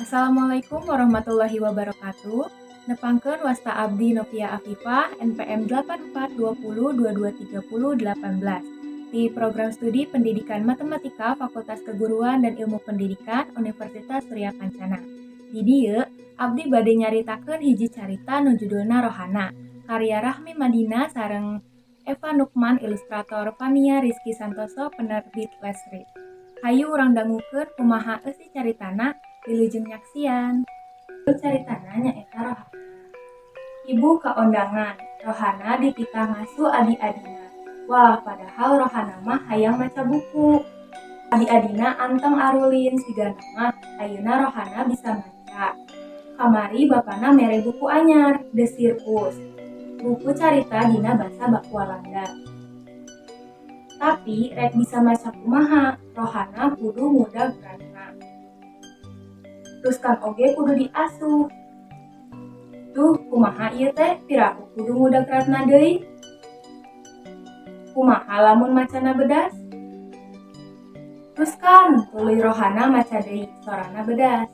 Assalamualaikum warahmatullahi wabarakatuh. Nepangkeun wasta abdi Novia Afifah NPM 8420223018 di program studi Pendidikan Matematika Fakultas Keguruan dan Ilmu Pendidikan Universitas Surya Kencana. Di dieu abdi bade nyaritakeun hiji carita nu judulna Rohana, karya Rahmi Madina sareng Eva Nukman, ilustrator Fania Rizky Santoso, penerbit Lesri. Hayu urang dangukeun kumaha eusi caritana. Wilujeng nyaksian. Caritana nyaeta Rohana. Ibu kaondangan, Rohana dipikah ngasuh adi-adina. Wah, padahal Rohana mah hayang maca buku. Adi-adina anteng arulin sigana mah ayeuna Rohana bisa maca. Kamari bapana mere buku anyar, The Circus. Buku carita dina basa Walanda. Tapi rek bisa maca kumaha, Rohana kudu muda gerakna. Terus kan oge kudu diasuh. Tuh kumaha ieu teh piraku kudu muda gerakna deui. Kumaha lamun macana bedas? Terus kan tuluy Rohana maca deui, sorana bedas.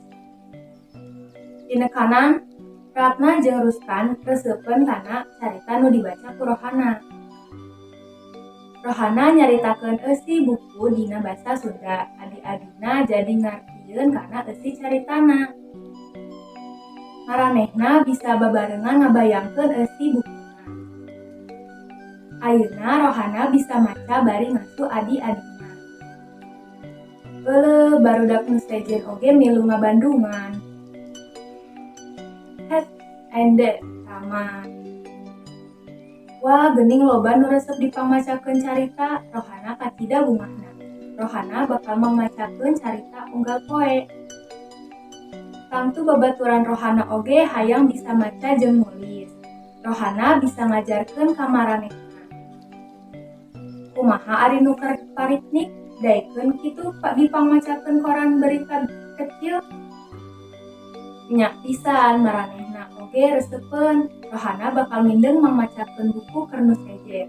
Dina kanan Ratna jeung Ruskan reseupeun kana carita nu dibaca ku Rohana. Rohana nyaritakeun eusi buku dina basa Sunda. Adi-adina jadi ngartieun kana eusi caritana. Maranehna bisa babarengan ngabayangkeun eusi bukuna. Ayeuna Rohana bisa maca bari ngasuh adi-adina. Barudak nu sejen oge milu ngabandungan. Ende tamat. Wah, geuning loba nu resep dipamacakeun carita, Rohana kacida bungahna. Rohana bakal mamacakeun carita unggal poe. Tangtu babaturan Rohana oge hayang bisa maca jeung nulis. Rohana bisa ngajarkeun ka maranehna. Kumaha ari nu keur pariknik, daekeun kitu dipamacakeun koran berita kecil. Nya pisan maranehna oge reseupeun, Rohana bakal mindeng mamacakeun buku keur nu sejen.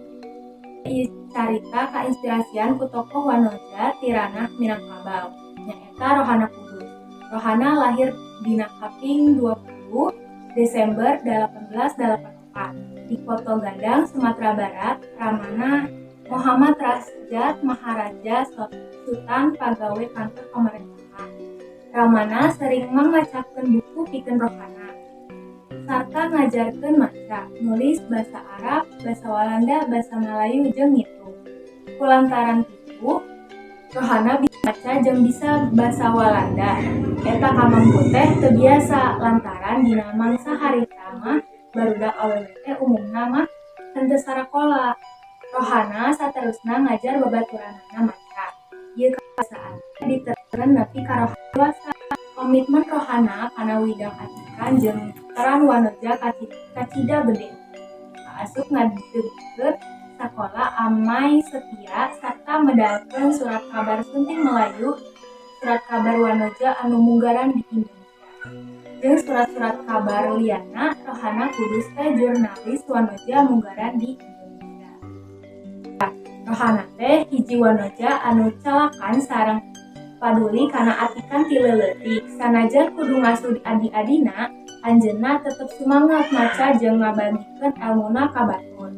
Ieu carita kainspirasian ku tokoh wanoja Tiranah Minangkabau, nyaeta Rohana Kudus. Rohana lahir dina kaping 20 Desember 1884 di Koto Gadang, Sumatera Barat. Ramana Muhammad Rasjad Maharaja Sultan pagawe kantor pamerintahan. Ramana sering mamacakeun buku pikeun Rohana. Sarta ngajarkeun maca, nulis basa Arab, basa Walanda, basa Melayu jeung ngitung. Kulantaran kitu, Rohana bisa maca jeung bisa basa Walanda. Eta kamampu teh teu biasa lantaran dina mangsa harita mah barudak awewe teh umumna mah henteu sarakola. Rohana saterusna ngajar babaturanana maca. Ieu kabiasaan diterapkeun nepi ka Rohana dewasa. Komitmen Rohana kana widang atikan jeung peran wanoja kacida gede. Kaasup ngadegkeun sakola Amai Setia sarta medalkeun surat kabar Sunting Melayu, surat kabar wanoja anu munggaran di Indonesia. Jeung surat-surat kabar liana, Rohana Kudus teh jurnalis wanoja munggaran di Indonesia. Rohana teh hiji wanoja anu calakan sareng paduli kana atikan ti leuleutik. Sanajan kudu ngasuh adi-adina, anjeunna tetep sumangat maca jeung ngabagikeun elmuna ka batur.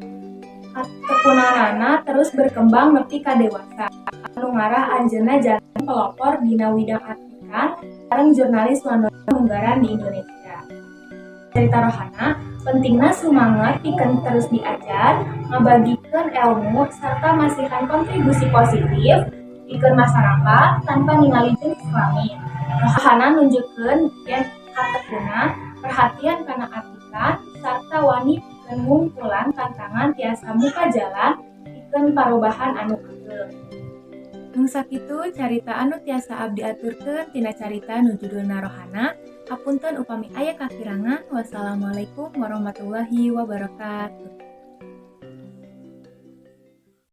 Kepunanana terus berkembang nepi ka dewasa. Anu ngarah anjeunna jalan pelopor dina widang atikan sareng jurnalis wanoja munggaran di Indonesia. Cerita Rohana pentingna sumangat pikeun terus diajar, ngabagikeun ilmu sarta masihan kontribusi positif pikeun masyarakat tanpa ningali jenis kelamin. Rohana nunjukkeun yen katekuna, perhatian kana atikan sarta wani pikeun ngungkulan tantangan tiasa muka jalan pikeun parobahan anu ageng. Mung sakitu carita anu tiasa abdi aturkeun tina carita nu judulna Rohana. Hapunten upami aya kakirangan. Wassalamualaikum warahmatullahi wabarakatuh.